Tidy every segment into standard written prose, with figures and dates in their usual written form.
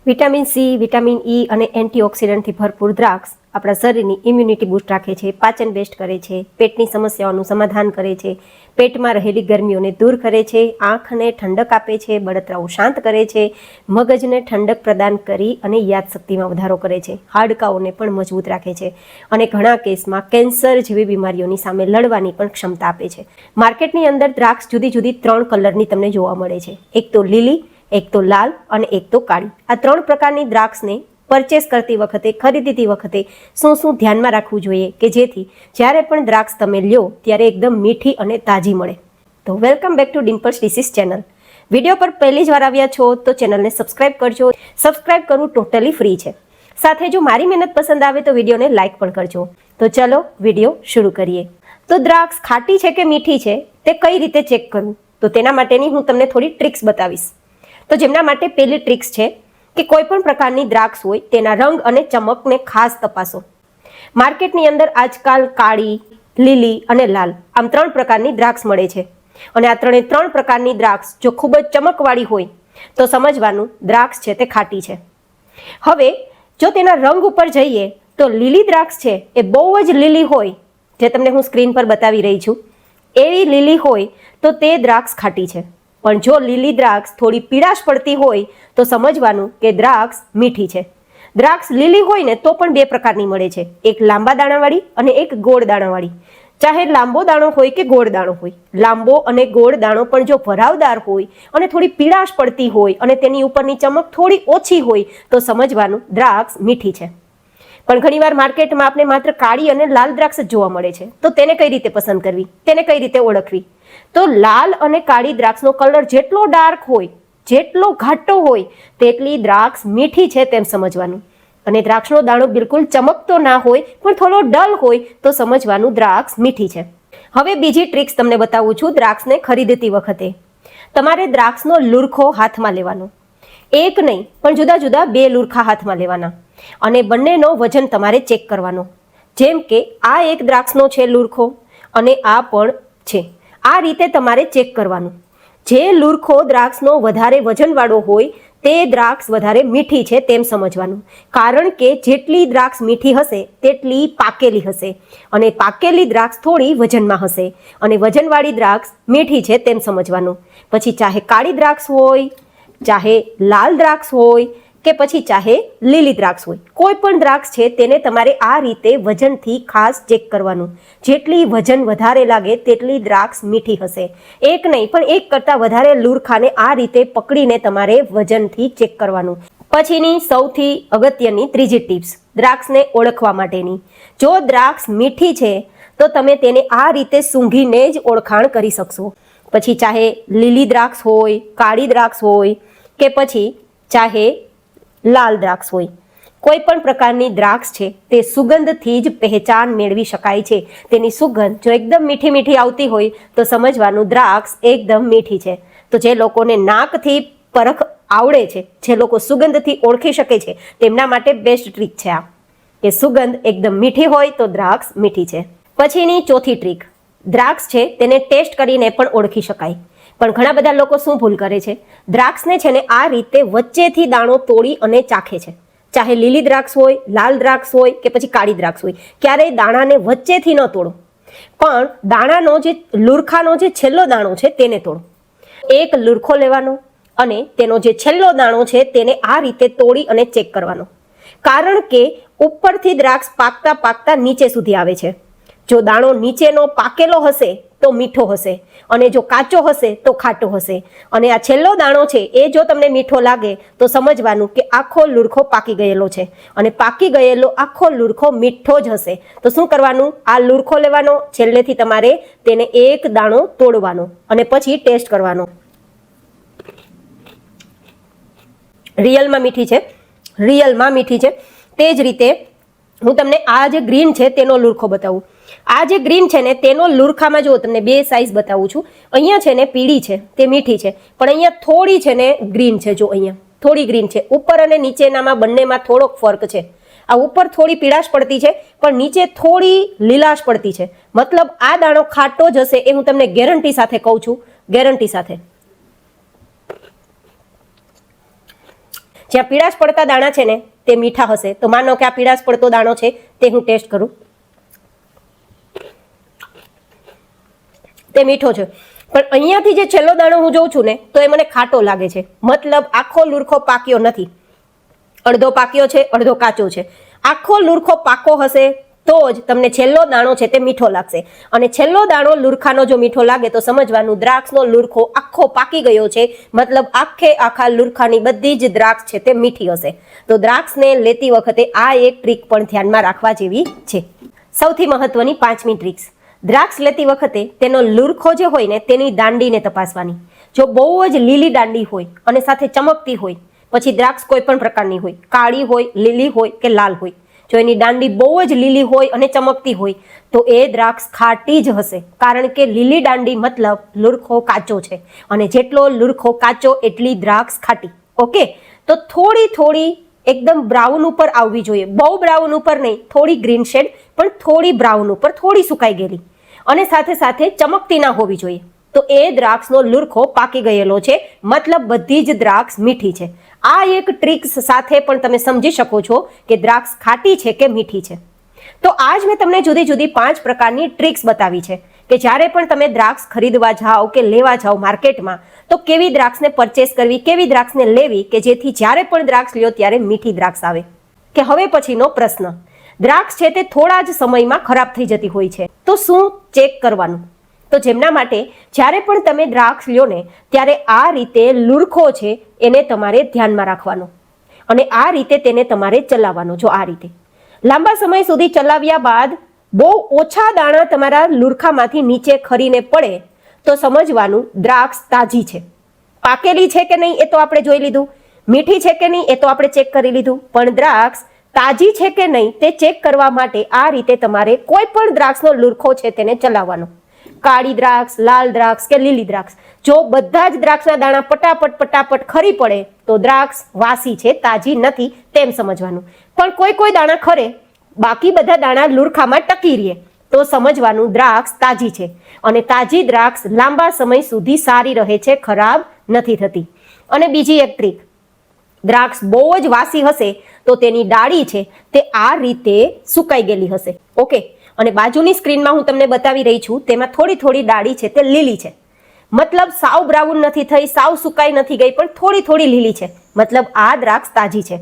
Vitamin C, vitamin E અને એન્ટીઓક્સિડન્ટથી ભરપૂર દ્રાક્ષ આપણા શરીરની ઇમ્યુનિટી બૂસ્ટ રાખે છે, પાચન બેસ્ટ કરે છે, પેટની સમસ્યાઓનું સમાધાન કરે છે, પેટમાં રહેલી ગરમીઓને દૂર કરે છે, આંખને ઠંડક આપે છે, બળતરાઓ શાંત કરે છે, મગજને ઠંડક પ્રદાન કરી અને યાદશક્તિમાં વધારો કરે છે, હાડકાઓને પણ મજબૂત રાખે છે અને ઘણા કેસમાં કેન્સર જેવી બીમારીઓની સામે લડવાની પણ ક્ષમતા આપે છે. માર્કેટની અંદર દ્રાક્ષ જુદી જુદી 3 કલરની તમને જોવા મળે છે. એક તો લીલી, એક તો લાલ અને એક તો કાળી. આ 3 પ્રકારની દ્રાક્ષને પરચેસ કરતી વખતે, ખરીદતી વખતે શું ધ્યાનમાં રાખવું જોઈએ કે જેથી જ્યારે પણ દ્રાક્ષ તમે લ્યો ત્યારે એકદમ મીઠી અને તાજી મળે. તો welcome back to Dimple's dishes channel. Video પર પહેલી જ વાર આવ્યા છો તો ચેનલને સબસ્ક્રાઇબ કરજો. સબસ્ક્રાઇબ કરવું ટોટલી ફ્રી છે. સાથે જો મારી મહેનત પસંદ આવે તો વિડીયોને લાઇક પણ કરજો. તો ચલો વિડીયો શરૂ કરીએ. તો દ્રાક્ષ ખાટી છે કે મીઠી છે તે કઈ રીતે ચેક કરવું, તો તેના માટેની હું તમને થોડી ટ્રિક્સ બતાવીશ. તો જેમના માટે પહેલી ટ્રિક્સ છે કે કોઈ પણ પ્રકારની દ્રાક્ષ હોય તેના રંગ અને ચમકને ખાસ તપાસો. માર્કેટની અંદર આજકાલ કાળી, લીલી અને લાલ આમ 3 પ્રકારની દ્રાક્ષ મળે છે અને આ 3 પ્રકારની દ્રાક્ષ જો ખૂબ જ ચમકવાળી હોય તો સમજવાનું દ્રાક્ષ છે તે ખાટી છે. હવે જો તેના રંગ ઉપર જઈએ તો લીલી દ્રાક્ષ છે એ બહુ જ લીલી હોય, જે તમને હું સ્ક્રીન પર બતાવી રહી છું એવી લીલી હોય તો તે દ્રાક્ષ ખાટી છે. પણ જો લીલી દ્રાક્ષ થોડી પીળાશ પડતી હોય તો સમજવાનું કે દ્રાક્ષ મીઠી છે. દ્રાક્ષ લીલી હોય ને તો પણ 2 પ્રકારની મળે છે, એક લાંબા દાણાવાળી અને એક ગોળ દાણાવાળી. ચાહે લાંબો દાણો હોય કે ગોળ દાણો હોય, લાંબો અને ગોળ દાણો પણ જો ભરાવદાર હોય અને થોડી પીળાશ પડતી હોય અને તેની ઉપરની ચમક થોડી ઓછી હોય તો સમજવાનું દ્રાક્ષ મીઠી છે. પણ ઘણીવાર માર્કેટમાં આપણે માત્ર કાળી અને લાલ દ્રાક્ષ જ જોવા મળે છે, તો તેને કઈ રીતે પસંદ કરવી, તેને કઈ રીતે ઓળખવી? તો લાલ અને કાળી દ્રાક્ષનો કલર જેટલો ડાર્ક હોય, જેટલો ઘાટો હોય તેટલી દ્રાક્ષ મીઠી છે તેમ સમજવાનું. અને દ્રાક્ષનો દાણો બિલકુલ ચમકતો ના હોય પણ થોડો ડલ હોય તો સમજવાનું દ્રાક્ષ મીઠી છે. હવે બીજી ટ્રિક્સ તમને બતાવું છું. દ્રાક્ષને ખરીદતી વખતે તમારે દ્રાક્ષનો લુરખો હાથમાં લેવાનો. એક નહીં પણ જુદા જુદા 2 લુરખા હાથમાં લેવાના અને બંનેનો વજન તમારે ચેક કરવાનો. જેમ કે આ એક દ્રાક્ષનો છે લુરખો અને આ પણ છે. આ રીતે તમારે ચેક કરવાનું. જે લુરખો દ્રાક્ષનો વધારે વજનવાળો હોય તે દ્રાક્ષ વધારે મીઠી છે તેમ સમજવાનું. કારણ કે જેટલી દ્રાક્ષ મીઠી હશે તેટલી પાકેલી હશે અને પાકેલી દ્રાક્ષ થોડી વજનમાં હશે અને વજનવાળી દ્રાક્ષ મીઠી છે તેમ સમજવાનું. પછી ચાહે કાળી દ્રાક્ષ હોય, ચાહે લાલ દ્રાક્ષ હોય કે પછી ચાહે લીલી દ્રાક્ષ હોય, કોઈ પણ દ્રાક્ષ છે તેને તમારે આ રીતે વજનથી ખાસ ચેક કરવાનું. જેટલી વજન વધારે લાગે તેટલી દ્રાક્ષ મીઠી હશે. એક નહીં પણ એક કરતાં વધારે લુરખાને આ રીતે પકડીને તમારે વજનથી ચેક કરવાનું. પછીની સૌથી અગત્યની ત્રીજી ટિપ્સ દ્રાક્ષને ઓળખવા માટેની. જો દ્રાક્ષ મીઠી છે તો તમે તેને આ રીતે સૂંઘીને જ ઓળખાણ કરી શકશો. પછી ચાહે લીલી દ્રાક્ષ હોય, કાળી દ્રાક્ષ હોય કે પછી ચાહે લાલ દ્રાક્ષ હોય, કોઈ પણ પ્રકારની દ્રાક્ષ છે તે સુગંધથી જ પહેચાન મેળવી શકાય છે. તેની સુગંધ જો એકદમ મીઠી મીઠી આવતી હોય તો સમજવાનું દ્રાક્ષ એકદમ મીઠી છે. તો જે લોકોને નાકથી પરખ આવડે છે, જે લોકો સુગંધથી ઓળખી શકે છે તેમના માટે બેસ્ટ ટ્રીક છે આ, કે સુગંધ એકદમ મીઠી હોય તો દ્રાક્ષ મીઠી છે. પછીની ચોથી ટ્રીક, દ્રાક્ષ છે તેને ટેસ્ટ કરીને પણ ઓળખી શકાય. પણ ઘણા બધા લોકો શું ભૂલ કરે છે, દ્રાક્ષને છે ને આ રીતે વચ્ચેથી દાણો તોડી અને ચાખે છે. ચાહે લીલી દ્રાક્ષ હોય, લાલ દ્રાક્ષ હોય કે પછી કાળી દ્રાક્ષ હોય, ક્યારેય દાણાને વચ્ચેથી ન તોડો, પણ દાણાનો જે લુરખાનો જે છેલ્લો દાણો છે તેને તોડો. એક લુરખો લેવાનો અને તેનો જે છેલ્લો દાણો છે તેને આ રીતે તોડી અને ચેક કરવાનો. કારણ કે ઉપરથી દ્રાક્ષ પાકતા પાકતા નીચે સુધી આવે છે. જો દાણો નીચેનો પાકેલો હશે તો મીઠો હશે અને જો કાચો હશે તો ખાટો હશે. અને આ છેલ્લો દાણો છે એ જો તમને મીઠો લાગે તો સમજવાનું કે આખો લુરખો પાકી ગયેલો છે અને પાકી ગયેલો આખો લુરખો મીઠો જ હશે. તો શું કરવાનું, આ લુરખો લેવાનો, છેલ્લેથી તમારે તેને એક દાણો તોડવાનો અને પછી ટેસ્ટ કરવાનો. રિયલમાં મીઠી છે, રિયલમાં મીઠી છે. તે જ રીતે હું તમને આ જે ગ્રીન છે તેનો લુરખો બતાવું. આ જે ગ્રીન છે ને તેનો લુરખામાં જો તમને 2 સાઈઝ બતાવું છું. અહીંયા છે ને પીળી છે તે મીઠી છે, પણ અહીંયા થોડી છે ને ગ્રીન છે. જો અહીંયા થોડી ગ્રીન છે, ઉપર અને નીચેનામાં બંનેમાં થોડોક ફરક છે. આ ઉપર થોડી પીળાશ પડતી છે પણ નીચે થોડી લીલાશ પડતી છે. મતલબ આ દાણો ખાટો જ હશે એ હું તમને ગેરંટી સાથે કહું છું, ગેરંટી સાથે. જ્યાં પીળાશ પડતા દાણા છે ને તે મીઠા હશે. તો માનો કે આ પીળાશ પડતો દાણો છે તે હું ટેસ્ટ કરું, તે મીઠો છે. પણ અહીંયાથી જે છેલ્લો દાણો હું જોઉં છું ને તો એ મને ખાટો લાગે છે. મતલબ આખો લુરખો પાક્યો નથી, અડધો પાક્યો છે, અડધો કાચો છે. આખો લુરખો પાકો હશે તો જ તમને છેલ્લો દાણો છે તે મીઠો લાગશે. અને છેલ્લો દાણો લુરખાનો જો મીઠો લાગે તો સમજવાનું દ્રાક્ષનો લુરખો આખો પાકી ગયો છે, મતલબ આખા લુરખાની બધી જ દ્રાક્ષ છે તે મીઠી હશે. તો દ્રાક્ષને લેતી વખતે આ એક ટ્રીક પણ ધ્યાનમાં રાખવા જેવી છે. સૌથી મહત્વની 5મી ટ્રીક્સ, દ્રાક્ષ લેતી વખતે તેનો લુરખો જે હોય ને તેની દાંડીને તપાસવાની. જો બહુ જ લીલી દાંડી હોય અને સાથે ચમકતી હોય, પછી દ્રાક્ષ કોઈ પણ પ્રકારની હોય, કાળી હોય, લીલી હોય કે લાલ હોય, જો એની દાંડી બહુ જ લીલી હોય અને ચમકતી હોય તો એ દ્રાક્ષ ખાટી જ હશે. કારણ કે લીલી દાંડી મતલબ લુરખો કાચો છે, અને જેટલો લુરખો કાચો એટલી દ્રાક્ષ ખાટી. ઓકે, તો થોડી એકદમ બ્રાઉન ઉપર આવવી જોઈએ. બહુ બ્રાઉન ઉપર નહીં, થોડી ગ્રીન શેડ, પણ થોડી બ્રાઉન ઉપર, થોડી સુકાઈ ગયેલી, અને સાથે સાથે ચમકતી ના હોવી જોઈએ. તો એ દ્રાક્ષનો લુરખો પાકી ગયેલો છે, મતલબ બધી જ દ્રાક્ષ મીઠી છે. આ એક ટ્રિક્સ સાથે પણ તમે સમજી શકો છો કે દ્રાક્ષ ખાટી છે કે મીઠી છે. તો આજ મેં તમને જુદી જુદી 5 પ્રકારની ટ્રિક્સ બતાવી છે કે જ્યારે પણ તમે દ્રાક્ષ ખરીદવા જાઓ કે લેવા જાઓ માર્કેટમાં, તો કેવી દ્રાક્ષને પરચેસ કરવી, કેવી દ્રાક્ષને લેવી કે જેથી જ્યારે પણ દ્રાક્ષ લ્યો ત્યારે મીઠી દ્રાક્ષ આવે. કે હવે પછીનો પ્રશ્ન, દ્રાક્ષ છે તે થોડા જ સમયમાં ખરાબ થઈ જતી હોય છે, તો શું ચેક કરવાનું? તો જેમના માટે જ્યારે પણ તમે દ્રાક્ષ લ્યો ને ત્યારે આ રીતે લુરખો છે એને તમારે ધ્યાનમાં રાખવાનો, અને આ રીતે તેને તમારે ચલાવવાનો. જો આ રીતે લાંબા સમય સુધી ચલાવ્યા બાદ બહુ ઓછા દાણા તમારા લુરખામાંથી નીચે ખરીને પડે તો સમજવાનું દ્રાક્ષ તાજી છે. પાકેલી છે કે નહીં એ તો આપણે જોઈ લીધું, મીઠી છે કે નહીં એ તો આપણે ચેક કરી લીધું, પણ દ્રાક્ષ તાજી છે કે નહીં તે ચેક કરવા માટે આ રીતે તમારે કોઈ પણ દ્રાક્ષનો લુરખો છે તેને ચલાવવાનો. કાળી દ્રાક્ષ, લાલ દ્રાક્ષ કે લીલી દ્રાક્ષ, જો બધા જ દ્રાક્ષના દાણા પટાપટ ખરી પડે તો દ્રાક્ષ વાસી છે, તાજી નથી તેમ સમજવાનું. પણ કોઈ દાણા ખરે, બાકી બધા દાણા લુરખામાં ટકી રહે તો સમજવાનું દ્રાક્ષ તાજી છે. અને તાજી દ્રાક્ષ લાંબા સમય સુધી સારી રહે છે, ખરાબ નથી થતી. અને બીજી એક ટ્રીક, દ્રાક્ષ બહુ જ વાસી હશે તો તેની ડાળી છે તે આ રીતે સુકાઈ ગયેલી હશે. ઓકે, અને બાજુની સ્ક્રીનમાં હું તમને બતાવી રહી છું તેમાં થોડી ડાળી છે તે લીલી છે, મતલબ સાવ બ્રાઉન નથી થઈ, સાવ સુકાઈ નથી ગઈ, પણ થોડી લીલી છે, મતલબ આ દ્રાક્ષ તાજી છે.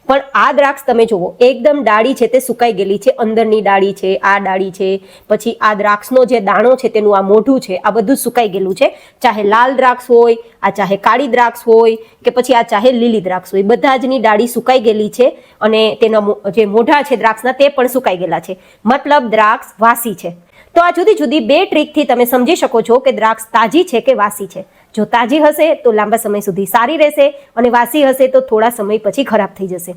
પણ આ દ્રાક્ષ તમે જુઓ એકદમ ડાળી છે તે સુકાઈ ગયેલી છે, અંદરની ડાળી છે, આ ડાળી છે, પછી આ દ્રાક્ષનો જે દાણો છે તેનું આ મોઢું છે, આ બધું સુકાઈ ગયેલું છે. ચાહે લાલ દ્રાક્ષ હોય, આ ચાહે કાળી દ્રાક્ષ હોય કે પછી આ ચાહે લીલી દ્રાક્ષ હોય, બધા જની ડાળી સુકાઈ ગયેલી છે, અને તેના જે મોઢા છે દ્રાક્ષના તે પણ સુકાઈ ગયેલા છે, મતલબ દ્રાક્ષ વાસી છે. તો આ જુદી 2 ટ્રીકથી તમે સમજી શકો છો કે દ્રાક્ષ તાજી છે કે વાસી છે. જો તાજી હશે તો લાંબા સમય સુધી સારી રહેશે, અને વાસી હશે તો થોડા સમય પછી ખરાબ થઈ જશે.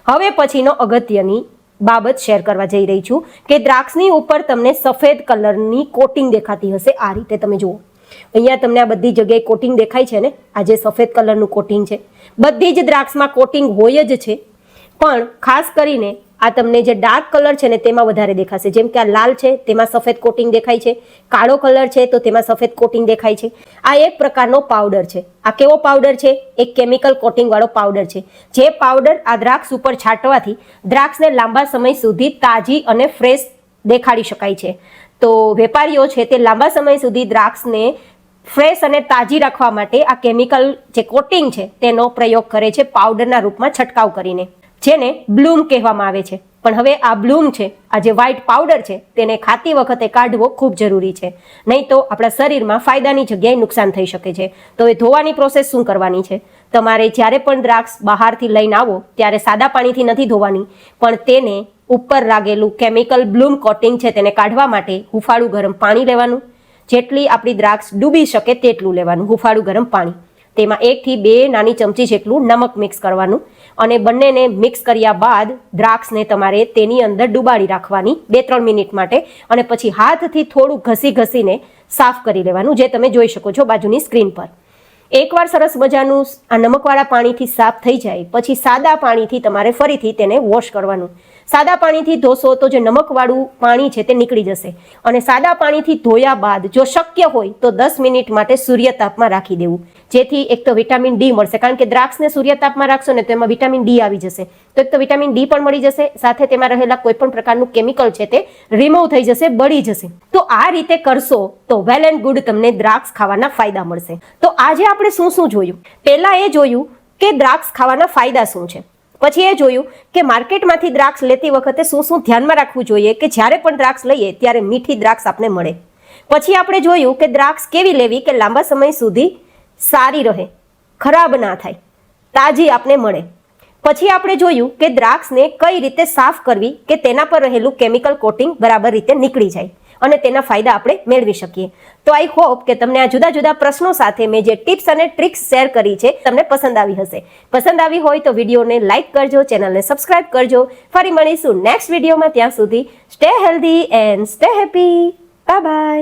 હવે પછીનો અગત્યની બાબત શેર કરવા જઈ રહી છું કે દ્રાક્ષની ઉપર તમને સફેદ કલરની કોટિંગ દેખાતી હશે. આ રીતે તમે જુઓ, અહીંયા તમને આ બધી જગ્યાએ કોટિંગ દેખાય છે ને, આ જે સફેદ કલરનું કોટિંગ છે, બધી જ દ્રાક્ષમાં કોટિંગ હોય જ છે, પણ ખાસ કરીને આ તમને જે ડાર્ક કલર છે ને તેમાં વધારે દેખાશે. જેમ કે આ લાલ છે તેમાં સફેદ કોટિંગ દેખાય છે, કાળો કલર છે તો તેમાં સફેદ કોટિંગ દેખાય છે. આ એક પ્રકારનો પાવડર છે. આ કેવો પાવડર છે? એક કેમિકલ કોટિંગ વાળો પાવડર છે. જે પાવડર આ દ્રાક્ષ ઉપર છાંટવાથી દ્રાક્ષને લાંબા સમય સુધી તાજી અને ફ્રેશ દેખાડી શકાય છે. તો વેપારીઓ છે તે લાંબા સમય સુધી દ્રાક્ષને ફ્રેશ અને તાજી રાખવા માટે આ કેમિકલ જે કોટિંગ છે તેનો પ્રયોગ કરે છે, પાવડરના રૂપમાં છંટકાવ કરીને, જેને બ્લૂમ કહેવામાં આવે છે. પણ હવે આ બ્લૂમ છે, આ જે વ્હાઇટ પાવડર છે તેને ખાતી વખતે કાઢવો ખૂબ જરૂરી છે, નહીં તો આપણા શરીરમાં ફાયદાની જગ્યાએ નુકસાન થઈ શકે છે. તો એ ધોવાની પ્રોસેસ શું કરવાની છે? તમારે જ્યારે પણ દ્રાક્ષ બહારથી લઈને આવો ત્યારે સાદા પાણીથી નથી ધોવાની, પણ તેને ઉપર લાગેલું કેમિકલ બ્લૂમ કોટિંગ છે તેને કાઢવા માટે હુંફાળું ગરમ પાણી લેવાનું. જેટલી આપણી દ્રાક્ષ ડૂબી શકે તેટલું લેવાનું હુંફાળું ગરમ પાણી. તેમાં 1 થી 2 નાની ચમચી જેટલું નમક મિક્સ કરવાનું, અને બંનેને મિક્સ કર્યા બાદ દ્રાક્ષને તમારે તેની અંદર ડુબાડી રાખવાની 2-3 મિનિટ માટે, અને પછી હાથથી થોડું ઘસીને સાફ કરી લેવાનું, જે તમે જોઈ શકો છો બાજુની સ્ક્રીન પર. એકવાર સરસ મજાનું આ નમકવાળા પાણીથી સાફ થઈ જાય પછી સાદા પાણીથી તમારે ફરીથી તેને વોશ કરવાનું. સાદા પાણીથી ધોશો તો જે નમકવાળું પાણી છે તે નીકળી જશે, અને સાદા પાણીથી ધોયા બાદ જો શક્ય હોય તો 10 મિનિટ માટે સૂર્ય તાપમાં રાખી દેવું, જેથી એક તો વિટામિન ડી મળશે, કારણ કે દ્રાક્ષને સૂર્યતાપમાં રાખશો ને તો એમાં વિટામિન ડી આવી જશે, તો એક તો વિટામિન ડી પણ મળી જશે, સાથે તેમાં રહેલા કોઈ પણ પ્રકારનું કેમિકલ છે તે રિમૂવ થઈ જશે, બળી જશે. તો આ રીતે કરશો તો વેલ એન્ડ ગુડ તમને દ્રાક્ષ ખાવાના ફાયદા મળશે. તો આજે આપણે શું શું જોયું? પહેલા એ જોયું કે દ્રાક્ષ ખાવાના ફાયદા શું છે, પછી એ જોયું કે માર્કેટમાંથી દ્રાક્ષ લેતી વખતે શું શું ધ્યાનમાં રાખવું જોઈએ કે જ્યારે પણ દ્રાક્ષ લઈએ ત્યારે મીઠી દ્રાક્ષ આપને મળે. પછી આપણે જોયું કે દ્રાક્ષ કેવી લેવી કે લાંબા સમય સુધી સારી રહે, ખરાબ ના થાય, તાજી આપને મળે. પછી આપણે જોયું કે દ્રાક્ષને કઈ રીતે સાફ કરવી કે તેના પર રહેલું કેમિકલ કોટિંગ બરાબર રીતે નીકળી જાય અને તેના ફાયદા આપણે મેળવી શકીએ. તો આઈ હોપ કે તમને આ જુદા જુદા પ્રશ્નો સાથે મેં જે ટિપ્સ અને ટ્રિક્સ શેર કરી છે તમને પસંદ આવી હશે. પસંદ આવી હોય તો વિડીયોને લાઇક કરજો, ચેનલને સબસ્ક્રાઇબ કરજો. ફરી મળીશું નેક્સ્ટ વિડીયોમાં. ત્યાં સુધી stay healthy and stay happy. Bye bye.